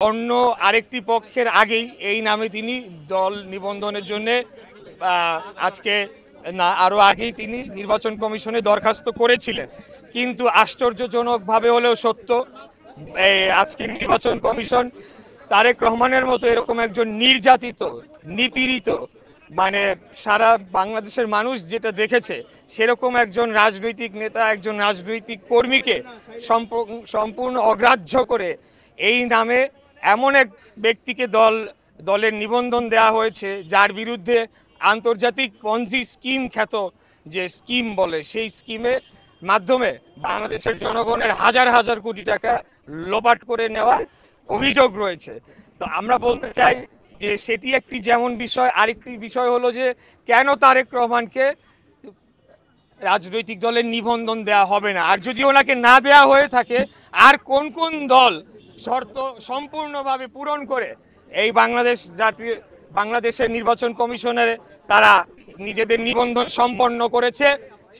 অন্য আরেকটি পক্ষের আগেই এই নামে তিনি দল নিবন্ধনের জন্য আজকে না আরও আগেই তিনি নির্বাচন কমিশনে দরখাস্ত করেছিলেন। কিন্তু আশ্চর্যজনকভাবে হলেও সত্য, আজকে নির্বাচন কমিশন তারেক রহমানের মতো এরকম একজন নির্যাতিত, নিপীড়িত, মানে সারা বাংলাদেশের মানুষ যেটা দেখেছে সেরকম একজন রাজনৈতিক নেতা, একজন রাজনৈতিক কর্মীকে সম্পূর্ণ অগ্রাহ্য করে এই নামে এমন এক ব্যক্তিকে দলের নিবন্ধন দেওয়া হয়েছে যার বিরুদ্ধে আন্তর্জাতিক পঞ্জি স্কিম খ্যাত যে স্কিম বলে, সেই স্কিমের মাধ্যমে বাংলাদেশের জনগণের হাজার হাজার কোটি টাকা লোপাট করে নেওয়ার অভিযোগ রয়েছে। তো আমরা বলতে চাই যে সেটি একটি যেমন বিষয়, আরেকটি বিষয় হলো যে কেন তারেক রহমানকে রাজনৈতিক দলের নিবন্ধন দেওয়া হবে না, আর যদি ওনাকে না দেওয়া হয়ে থাকে আর কোন কোন দল শর্ত সম্পূর্ণভাবে পূরণ করে এই বাংলাদেশের নির্বাচন কমিশনের তারা নিজেদের নিবন্ধন সম্পন্ন করেছে,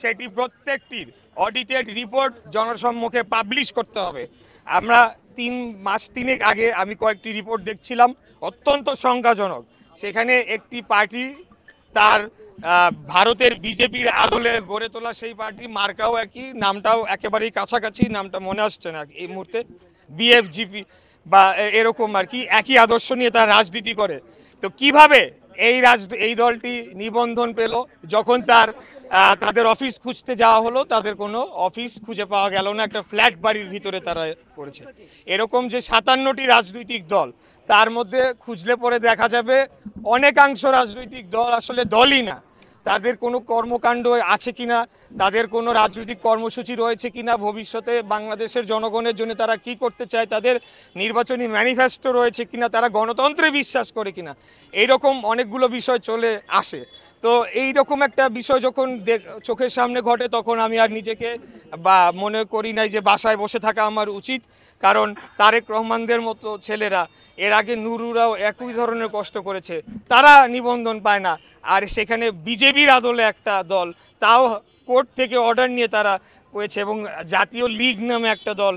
সেটি প্রত্যেকটির অডিটেড রিপোর্ট জনসম্মুখে পাবলিশ করতে হবে। আমরা 3 মাস আগে আমি কয়েকটি রিপোর্ট দেখছিলাম, অত্যন্ত সংখ্যাজনক। সেখানে একটি পার্টি তার ভারতের বিজেপির আদলে গড়ে তোলা সেই পার্টি, মার্কাও একই, নামটাও একেবারেই কাছাকাছি, নামটা মনে আসছে না এই মুহূর্তে, বিএফজিপি বা এরকম আর কি, একই আদর্শ নিয়ে তার রাজনীতি করে। তো কিভাবে এই দলটি নিবন্ধন পেল? যখন তাদের অফিস খুঁজতে যাওয়া হলো, তাদের কোনো অফিস খুঁজে পাওয়া গেল না, একটা ফ্ল্যাট বাড়ির ভিতরে তারা করেছে। এরকম যে 57টি রাজনৈতিক দল, তার মধ্যে খুঁজলে পরে দেখা যাবে অনেকাংশ রাজনৈতিক দল আসলে দলই না। তাদের কোনো কর্মকাণ্ড আছে কিনা, তাদের কোনো রাজনৈতিক কর্মসূচি রয়েছে কিনা, ভবিষ্যতে বাংলাদেশের জনগণের জন্য তারা কি করতে চায়, তাদের নির্বাচনী ম্যানিফেস্টো রয়েছে কিনা, তারা গণতন্ত্রে বিশ্বাস করে কিনা, এইরকম অনেকগুলো বিষয় চলে আসে। তো এই রকম একটা বিষয় যখন চোখের সামনে ঘটে, তখন আমি আর নিজেকে মনে করি নাই যে বাসায় বসে থাকা আমার উচিত। কারণ তারেক রহমানদের মতো ছেলেরা, এর আগে নুরুরাও একই ধরনের কষ্ট করেছে, তারা নিবন্ধন পায় না। আর সেখানে বিজেপির আদলে একটা দল, তাও কোর্ট থেকে অর্ডার নিয়ে তারা হয়েছে, এবং জাতীয় লীগ নামে একটা দল,